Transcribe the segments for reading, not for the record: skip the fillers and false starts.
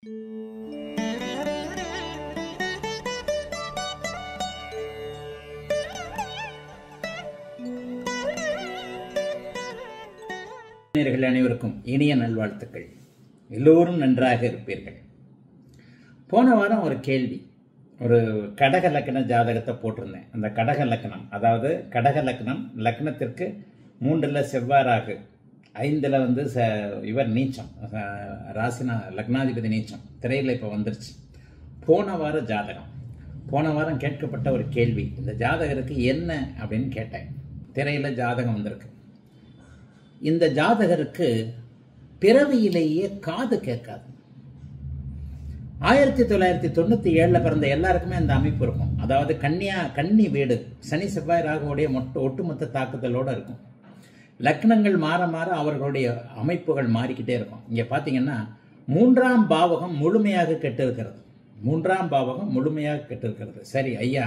அனைவருக்கும் இனிய நல்வாழ்த்துக்கள். எல்லோரும் நன்றாக இருப்பீர்கள். போன வாரம் ஒரு கேள்வி, ஒரு கடக லக்ன ஜாதகத்தை போட்டிருந்தேன். அந்த கடக லக்னம், அதாவது கடக லக்னம், லக்னத்திற்கு 3ல் செவ்வாய் ராகு, 5ல் இவர் நீச்சம், ராசினா லக்னாதிபதி நீச்சம். திரையில் இப்போ வந்துருச்சு. போன வாரம் கேட்கப்பட்ட ஒரு கேள்வி, இந்த ஜாதகருக்கு என்ன அப்படின்னு கேட்டேன். திரையில் ஜாதகம் வந்திருக்கு. இந்த ஜாதகருக்கு பிறவியிலேயே காது கேட்காது. 1997 பிறந்த எல்லாருக்குமே அந்த அமைப்பு இருக்கும். அதாவது கன்னி வீடு சனி செவ்வாய் ராகுடைய ஒட்டுமொத்த தாக்குதலோடு இருக்கும். லக்னங்கள் மாற மாற அவர்களுடைய அமைப்புகள் மாறிக்கிட்டே இருக்கும். இங்கே பார்த்தீங்கன்னா 3ஆம் பாவகம் முழுமையாக கெட்டிருக்கிறது. சரி ஐயா,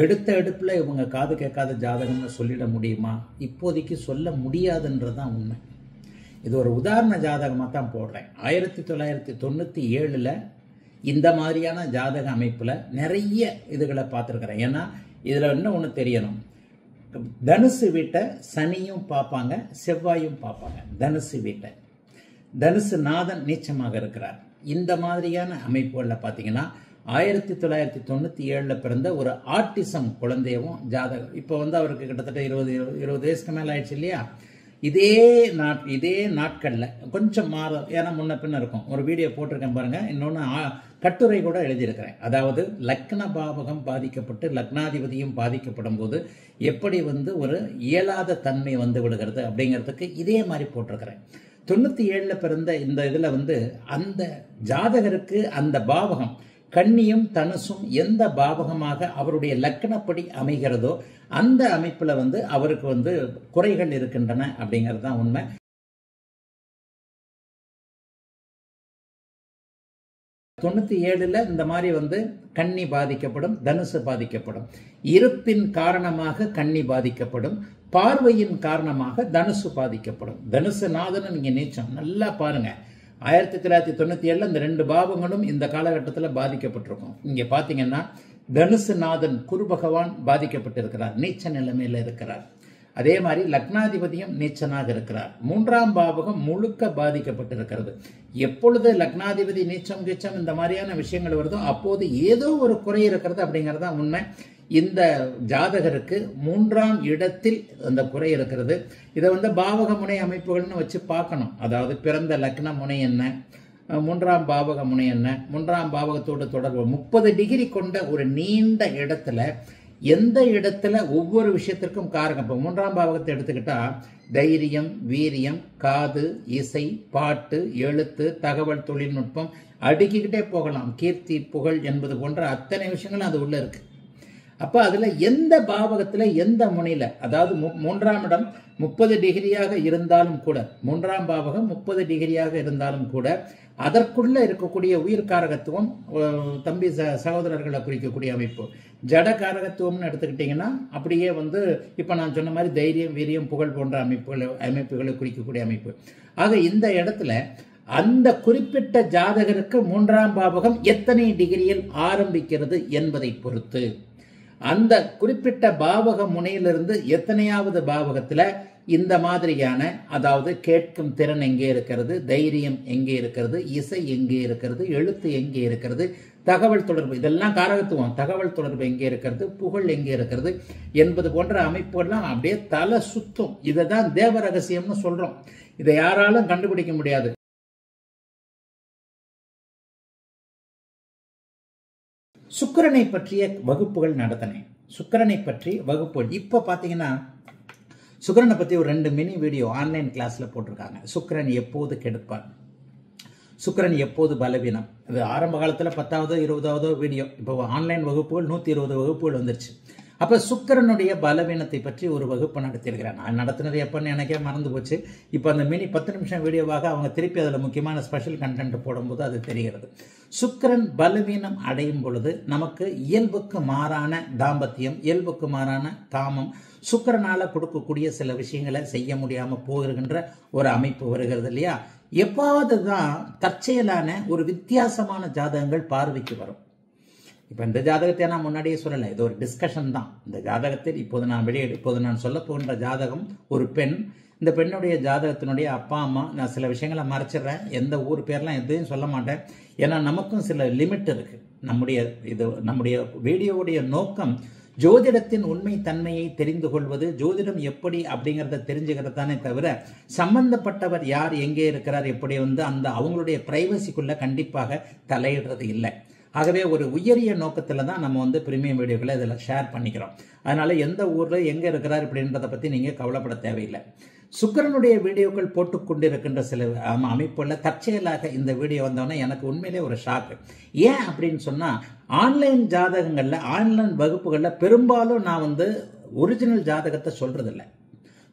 எடுத்த எடுப்பில் இவங்க காது கேட்காத ஜாதகம்னு சொல்லிட முடியுமா? இப்போதைக்கு சொல்ல முடியாதுன்றதுதான் உண்மை. இது ஒரு உதாரண ஜாதகமாக தான் போடுறேன். 1997 இந்த மாதிரியான ஜாதக அமைப்பில் நிறைய இதுகளை பார்த்துருக்குறேன். ஏன்னா இதில் இன்னும் ஒன்று தெரியணும், தனுசு வீட்டை சனியும் பார்ப்பாங்க, செவ்வாயும் பார்ப்பாங்க. தனுசு நாதன் நீச்சமாக இருக்கிறார். இந்த மாதிரியான அமைப்புகளில் பார்த்தீங்கன்னா 1997 பிறந்த ஒரு ஆட்டிசம் குழந்தையவும் ஜாதகம். இப்போ அவருக்கு கிட்டத்தட்ட 20 வயசுக்கு மேலே ஆயிடுச்சு இல்லையா? இதே நாட்களில் கொஞ்சம் மாறும், ஏன்னா முன்ன பின்ன இருக்கும். ஒரு வீடியோ போட்டிருக்கேன் பாருங்க. இன்னொன்று கட்டுரை கூட எழுதியிருக்கிறேன். அதாவது லக்ன பாவகம் பாதிக்கப்பட்டு லக்னாதிபதியும் பாதிக்கப்படும் போது எப்படி ஒரு இயலாத தன்மை விடுகிறது அப்படிங்கிறதுக்கு இதே மாதிரி போட்டிருக்கிறேன். 97 பிறந்த இந்த இதில் அந்த ஜாதகருக்கு அந்த பாவகம் கன்னியும் தனுசும் எந்த பாவகமாக அவருடைய லக்னப்படி அமைகிறதோ அந்த அமைப்புல அவருக்கு குறைகள் இருக்கின்றன அப்படிங்கிறது தான் உண்மை. இந்த மாதிரி கன்னி பாதிக்கப்படும், தனுசு பாதிக்கப்படும். இருப்பின் காரணமாக கன்னி பாதிக்கப்படும், பார்வையின் காரணமாக தனுசு பாதிக்கப்படும். தனுசு நாதனும் இங்க நீச்சம். நல்லா பாருங்க, 1997 இந்த 2 பாவங்களும் இந்த காலகட்டத்தில் பாதிக்கப்பட்டிருக்கும். இங்க பாத்தீங்கன்னா தனுசு நாதன் குரு பகவான் பாதிக்கப்பட்டிருக்கிறார், நீச்ச நிலைமையில இருக்கிறார். அதே மாதிரி லக்னாதிபதியும் நீச்சனாக இருக்கிறார். 3ஆம் பாவகம் முழுக்க பாதிக்கப்பட்டிருக்கிறது. எப்பொழுது லக்னாதிபதி நீச்சம் கீச்சம் இந்த மாதிரியான விஷயங்கள் வருதோ அப்போது ஏதோ ஒரு குறை இருக்கிறது அப்படிங்கிறது தான் உண்மை. இந்த ஜாதகருக்கு 3ஆம் இடத்தில் அந்த குறை இருக்கிறது. இதை பாவக முனை அமைப்புகள்னு வச்சு பார்க்கணும். அதாவது பிறந்த லக்ன முனை என்ன, 3ஆம் பாவக முனை என்ன, 3ஆம் பாவகத்தோடு தொடர்பு 30 டிகிரி கொண்ட ஒரு நீண்ட இடத்துல எந்த இடத்துல ஒவ்வொரு விஷயத்திற்கும் காரகம். இப்போ 3ஆம் பாவகத்தை எடுத்துக்கிட்டா தைரியம், வீரியம், காது, இசை, பாட்டு, எழுத்து, தகவல் தொழில்நுட்பம், அடுக்கிக்கிட்டே போகலாம். கீர்த்தி, புகழ் என்பது போன்ற அத்தனை விஷயங்களும் அது உள்ள இருக்கு. அப்ப அதுல எந்த பாவகத்துல எந்த முனையில, அதாவது 3ஆம் இடம் 30 டிகிரியாக இருந்தாலும் கூட, 3ஆம் பாவகம் 30 டிகிரியாக இருந்தாலும் கூட அதற்குள்ள இருக்கக்கூடிய உயிர்காரகத்துவம், தம்பி சகோதரர்களை குறிக்கக்கூடிய அமைப்பு. ஜட காரகத்துவம்னு எடுத்துக்கிட்டீங்கன்னா அப்படியே இப்ப நான் சொன்ன மாதிரி தைரியம், வீரியம், புகழ் போன்ற அமைப்புகளை குறிக்கக்கூடிய அமைப்பு. ஆக இந்த இடத்துல அந்த குறிப்பிட்ட ஜாதகருக்கு 3ஆம் பாவகம் எத்தனை டிகிரியில் ஆரம்பிக்கிறது என்பதை பொறுத்து, அந்த குறிப்பிட்ட பாவக முனையிலிருந்து எத்தனையாவது பாவகத்துல இந்த மாதிரியான, அதாவது கேட்கும் திறன் எங்கே இருக்கிறது, தைரியம் எங்கே இருக்கிறது, இசை எங்கே இருக்கிறது, எழுத்து எங்கே இருக்கிறது, தகவல் தொடர்பு, இதெல்லாம் காரகத்துவம். தகவல் தொடர்பு எங்கே இருக்கிறது, புகழ் எங்கே இருக்கிறது என்பது போன்ற அமைப்புகள்லாம் அப்படியே தலை சுத்தும். இதை தான் தேவ ரகசியம்னு சொல்றோம். இதை யாராலும் கண்டுபிடிக்க முடியாது. சுக்கிரனை பற்றிய வகுப்புகள் நடத்தினேன். சுக்கிரனை பற்றி வகுப்புகள் இப்ப பாத்தீங்கன்னா சுக்கிரனை பத்தி ஒரு 2 மினி வீடியோ ஆன்லைன் கிளாஸ்ல போட்டிருக்காங்க. சுக்கிரன் எப்போது கெடுப்பான், சுக்கிரன் எப்போது பலவீனம். அது ஆரம்ப காலத்துல 10வது 20வது வீடியோ. இப்போ ஆன்லைன் வகுப்புகள் 120 வகுப்புகள் வந்துருச்சு. அப்ப சுக்கிரனுடைய பலவீனத்தை பற்றி ஒரு வகுப்பு நடத்தியிருக்கிறேன். நான் நடத்தினது எப்பன்னு எனக்கே மறந்து போச்சு. இப்போ அந்த மினி 10 நிமிஷம் வீடியோவாக அவங்க திருப்பி அதில் முக்கியமான ஸ்பெஷல் கண்டென்ட் போடும்போது அது தெரிகிறது. சுக்கிரன் பலவீனம் அடையும் பொழுது நமக்கு இயல்புக்கு மாறான தாம்பத்தியம், இயல்புக்கு மாறான காமம், சுக்கிரனால கொடுக்கக்கூடிய சில விஷயங்களை செய்ய முடியாம போகின்ற ஒரு அமைப்பு வருகிறது இல்லையா. எப்பாவது தான் தற்செயலான ஒரு வித்தியாசமான ஜாதகங்கள் பார்வைக்கு வரும். இப்ப இந்த ஜாதகத்தை நான் முன்னாடியே சொல்லலை, இது ஒரு டிஸ்கஷன் தான். இந்த ஜாதகத்தில் இப்போது நான் சொல்ல போகின்ற ஜாதகம் ஒரு பெண். இந்த பெண்ணுடைய ஜாதகத்தினுடைய அப்பா அம்மா, நான் சில விஷயங்களை மறைச்சிடுறேன், எந்த ஊர் பேர்லாம் எதையும் சொல்ல மாட்டேன். ஏன்னா நமக்கும் சில லிமிட் இருக்கு. நம்முடைய வீடியோவுடைய நோக்கம் ஜோதிடத்தின் உண்மை தன்மையை தெரிந்து கொள்வது, ஜோதிடம் எப்படி அப்படிங்கிறத தெரிஞ்சுக்கிறது தானே தவிர சம்பந்தப்பட்டவர் யார், எங்கே இருக்கிறார், எப்படி அந்த அவங்களுடைய பிரைவசிக்குள்ள கண்டிப்பாக தலையிடுறது இல்லை. ஆகவே ஒரு உயரிய நோக்கத்தில் தான் நம்ம பிரீமியம் வீடியோக்களை இதில் ஷேர் பண்ணிக்கிறோம். அதனால எந்த ஊரில் எங்கே இருக்கிறார் அப்படின்றத பற்றி நீங்கள் கவலைப்பட தேவையில்லை. சுக்கிரனுடைய வீடியோக்கள் போட்டுக்கொண்டிருக்கின்ற சில அமைப்புகளில் தற்செயலாக இந்த வீடியோ வந்தோடனே எனக்கு உண்மையிலே ஒரு ஷாக்கு. ஏன் அப்படின்னு சொன்னால், ஆன்லைன் ஜாதகங்களில், ஆன்லைன் வகுப்புகளில் பெரும்பாலும் நான் ஒரிஜினல் ஜாதகத்தை சொல்றதில்லை.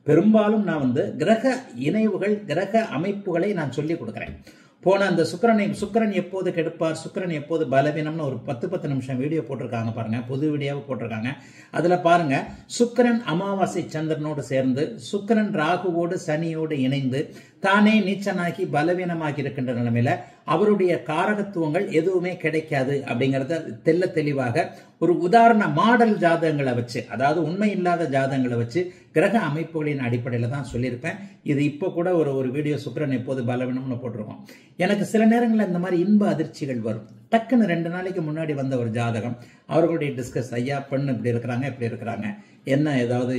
பெரும்பாலும் நான் கிரக இணைவுகள், கிரக அமைப்புகளை நான் சொல்லி கொடுக்குறேன். போன அந்த சுக்கிரன் எப்போது கெடுப்பார், சுக்கிரன் எப்போது பலவீனம்னு ஒரு 10 நிமிஷம் வீடியோ போட்டிருக்காங்க பாருங்க, புது வீடியோவை போட்டிருக்காங்க. அதுல பாருங்க, சுக்கிரன் அமாவாசை சந்திரனோடு சேர்ந்து, சுக்கிரன் ராகுவோடு சனியோடு இணைந்து தானே நீச்சனாகி பலவீனமாகி இருக்கின்ற நிலைமையில அவருடைய காரகத்துவங்கள் எதுவுமே கிடைக்காது அப்படிங்கறத தெல்ல தெளிவாக ஒரு உதாரண மாடல் ஜாதகங்களை வச்சு, அதாவது உண்மை இல்லாத ஜாதகங்களை வச்சு கிரக அமைப்புகளின் அடிப்படையில தான் சொல்லியிருப்பேன். இது இப்போ கூட ஒரு வீடியோ சுக்கிரன் எப்போது பலவீனம்னு போட்டிருக்கோம். எனக்கு சில நேரங்களில் இந்த மாதிரி இன்ப அதிர்ச்சிகள் வரும். டக்குன்னு 2 நாளைக்கு முன்னாடி வந்த ஒரு ஜாதகம், அவர்களுடைய டிஸ்கஸ், ஐயா பெண்ணு இப்படி இருக்கிறாங்க,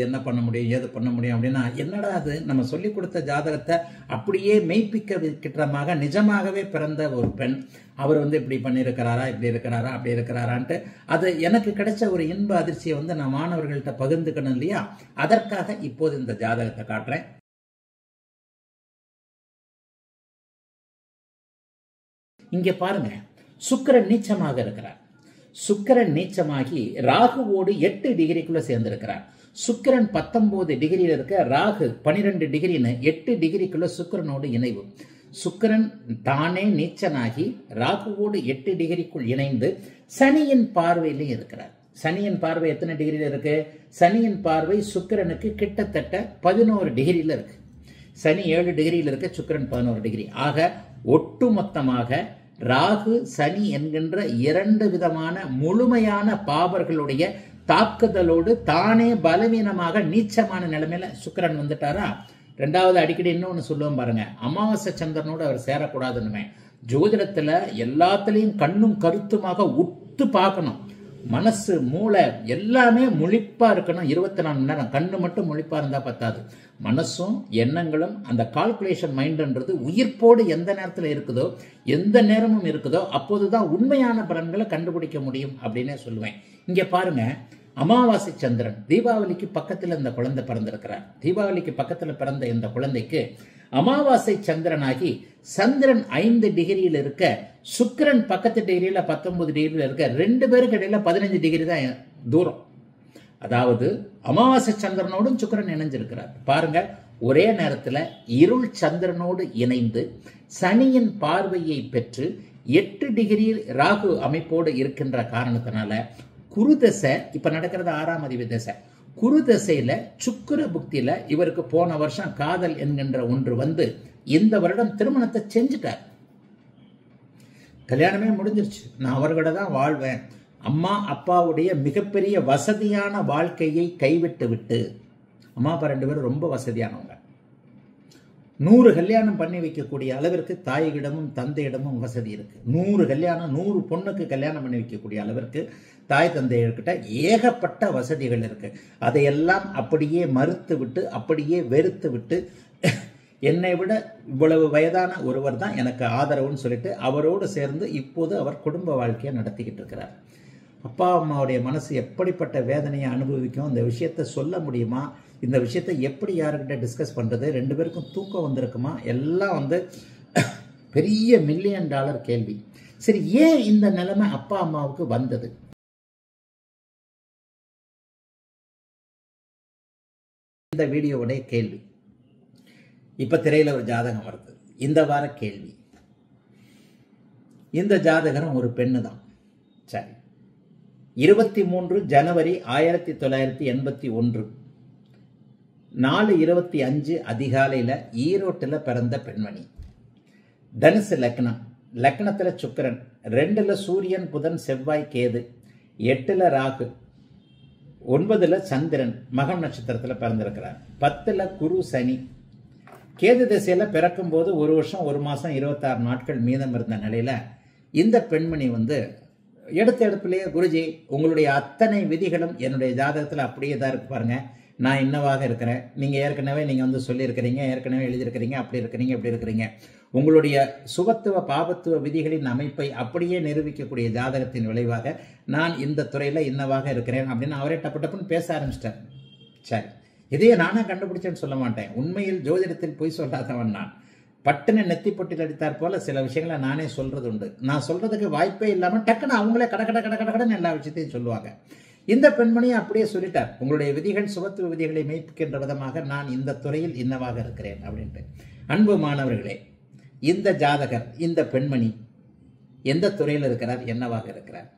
என்ன பண்ண முடியும், ஏது பண்ண முடியும் அப்படின்னா, என்னடா அது நம்ம சொல்லி கொடுத்த ஜாதகத்தை அப்படியே மெய்ப்பிக்க விக்கிட்டமாக நிஜமாகவே பிறந்த ஒரு பெண், அவர் இப்படி பண்ணியிருக்கிறாரா, இப்படி இருக்கிறாரா, அப்படி இருக்கிறாரான்ட்டு அது எனக்கு கிடைச்ச ஒரு இன்ப அதிர்ச்சியை நான் மாணவர்கள்ட்ட பகிர்ந்துக்கணும் இல்லையா. அதற்காக இப்போது இந்த ஜாதகத்தை காட்டுறேன். இங்க பாருங்க, சுக்கிரன் நீச்சமாக இருக்கிறார். சுக்கிரன் நீச்சமாகி ராகுவோடு 8 டிகிரிக்குள்ள சேர்ந்திருக்கிறார். சுக்கிரன் 19 டிகிரியில் இருக்க, ராகு 12 டிகிரின்னு 8 டிகிரிக்குள்ள சுக்கிரனோடு இணைவு. சுக்கிரன் தானே நீச்சனாகி ராகுவோடு 8 டிகிரிக்குள் இணைந்து சனியின் பார்வையிலும் இருக்கிறார். சனியின் பார்வை எத்தனை டிகிரியில் இருக்கு? சனியின் பார்வை சுக்கிரனுக்கு கிட்டத்தட்ட 11 டிகிரியில் இருக்கு. சனி 7 டிகிரியில் இருக்க, சுக்கிரன் 11 டிகிரி. ஆக ஒட்டுமொத்தமாக ராகு சனி என்கின்ற 2 விதமான முழுமையான பாவர்களுடைய தாக்குதலோடு தானே பலவீனமாக நீச்சமான நிலைமையில சுக்கிரன் வந்துட்டாரா. 2வது அடிக்கடி இன்னொன்னு சொல்லுவோம் பாருங்க, அமாவாசை சந்திரனோடு அவர் சேரக்கூடாதுன்னு. ஜோதிடத்துல எல்லாத்துலயும் கண்ணும் கருத்துமாக உத்து பார்க்கணும். மனசு, மூளை எல்லாமே முழிப்பா இருக்கணும். 24 மணி நேரம். கண்ணு மட்டும் முழிப்பா இருந்தா பத்தாது. மனசும் எண்ணங்களும், அந்த கால்குலேஷன் மைண்ட்ன்றது உயிர்ப்போடு எந்த நேரத்தில் இருக்குதோ, எந்த நேரமும் இருக்குதோ, அப்போதுதான் உண்மையான பலன்களை கண்டுபிடிக்க முடியும் அப்படின்னே சொல்லுவேன். இங்க பாருங்க, அமாவாசை சந்திரன், தீபாவளிக்கு பக்கத்தில் இந்த குழந்தை பிறந்திருக்கிறார். தீபாவளிக்கு பக்கத்தில் பிறந்த இந்த குழந்தைக்கு அமாவாசை சந்திரனாகி சந்திரன் 5 டிகிரியில் இருக்க, சுக்கிரன் பக்கத்து டிகிரியில 19 டிகிரியில் இருக்க, 2 பேருக்கு இடையில 15 டிகிரி தான் தூரம். அதாவது அமாவாசை சந்திரனோடும் சுக்கிரன் இணைஞ்சிருக்கிறார். பாருங்க, ஒரே நேரத்தில் இருள் சந்திரனோடு இணைந்து சனியின் பார்வையை பெற்று 8 டிகிரி ராகு அமைப்போடு இருக்கின்ற காரணத்தினால குரு தசை இப்ப நடக்கிறது 6ஆம் அதிபதி தசை. குரு தசையில சுக்கிர புக்தியில இவருக்கு போன வருஷம் காதல் என்கின்ற ஒன்று வந்து இந்த வருடம் திருமணத்தை செஞ்சுட்டார். கல்யாணமே முடிஞ்சிருச்சு. நான் அவர்கிட்ட தான் வாழ்வேன். அம்மா அப்பாவுடைய மிகப்பெரிய வசதியான வாழ்க்கையை கைவிட்டு விட்டு, அம்மா அப்பா 2 பேரும் ரொம்ப வசதியானவங்க, 100 கல்யாணம் பண்ணி வைக்கக்கூடிய அளவிற்கு தாயிடமும் தந்தையிடமும் வசதி இருக்கு. 100 கல்யாணம், 100 பொண்ணுக்கு கல்யாணம் பண்ணி வைக்கக்கூடிய அளவிற்கு தாய் தந்தையர்கிட்ட ஏகப்பட்ட வசதிகள் இருக்கு. அதையெல்லாம் அப்படியே மறுத்து விட்டு, அப்படியே வெறுத்து விட்டு, என்னை விட இவ்வளவு வயதான ஒருவர் தான் எனக்கு ஆதரவுன்னு சொல்லிட்டு அவரோடு சேர்ந்து இப்போது அவர் குடும்ப வாழ்க்கையை நடத்திக்கிட்டு இருக்கிறார். அப்பா அம்மாவுடைய மனசு எப்படிப்பட்ட வேதனையை அனுபவிக்கும், இந்த விஷயத்த சொல்ல முடியுமா, இந்த விஷயத்தை எப்படி யாருக்கிட்ட டிஸ்கஸ் பண்றது, 2 பேருக்கும் தூக்கம் வந்திருக்குமா, எல்லாம் பெரிய $1 மில்லியன் கேள்வி. சரி, ஏன் இந்த நிலைமை அப்பா அம்மாவுக்கு வந்தது? இந்த வீடியோவுடைய கேள்வி. இப்ப திரையில ஒரு ஜாதகம் வருது, இந்த வார கேள்வி. இந்த ஜாதகரும் ஒரு பெண்ணு தான். சரி, 23 ஜனவரி 1981 4:25 அதிகாலையில் ஈரோட்டில் பிறந்த பெண்மணி. தனுசு லக்னம், லக்னத்தில் சுக்கிரன், 2ல் சூரியன் புதன் செவ்வாய் கேது, 8ல் ராகு, 9ல் சந்திரன் மகம் நட்சத்திரத்தில் பிறந்திருக்கிறார், 10ல் குரு சனி. கேது திசையில் பிறக்கும் போது 1 வருஷம் 1 மாதம் 26 நாட்கள் மீதம் இருந்த நிலையில் இந்த பெண்மணி எடுத்த எடுப்பிலேயே, குருஜி உங்களுடைய அத்தனை விதிகளும் என்னுடைய ஜாதகத்தில் அப்படியே தான் இருக்கு பாருங்க, நான் இன்னவாக இருக்கிறேன், நீங்கள் ஏற்கனவே சொல்லியிருக்கிறீங்க, ஏற்கனவே எழுதியிருக்கிறீங்க, அப்படி இருக்கிறீங்க இப்படி இருக்கிறீங்க, உங்களுடைய சுபத்துவ பாபத்துவ விதிகளின் அமைப்பை அப்படியே நிரூபிக்கக்கூடிய ஜாதகத்தின் விளைவாக நான் இந்த துறையில் இன்னவாக இருக்கிறேன் அப்படின்னு அவரே டப்பு டப்புன்னு பேச ஆரம்பிச்சிட்டார். சரி, இதையே நானே கண்டுபிடிச்சேன்னு சொல்ல மாட்டேன், உண்மையில் ஜோதிடத்தில் பொய் சொல்லாதவன் நான். பட்டுன்னு நெத்தி பொட்டில் அடித்தார் போல சில விஷயங்களை நானே சொல்றது உண்டு. நான் சொல்றதுக்கு வாய்ப்பே இல்லாமல் டக்குன்னு அவங்களே கடன்னு எல்லா விஷயத்தையும் சொல்லுவாங்க. இந்த பெண்மணியை அப்படியே சொல்லிட்டார், உங்களுடைய விதிகள் சுபத்துவ விதிகளை மெய்ப்பிக்கின்ற விதமாக நான் இந்த துறையில் இன்னவாக இருக்கிறேன் அப்படின்ட்டு. அன்பு மாணவர்களே, இந்த ஜாதகர், இந்த பெண்மணி எந்த துறையில் இருக்கிறார், என்னவாக இருக்கிறார்?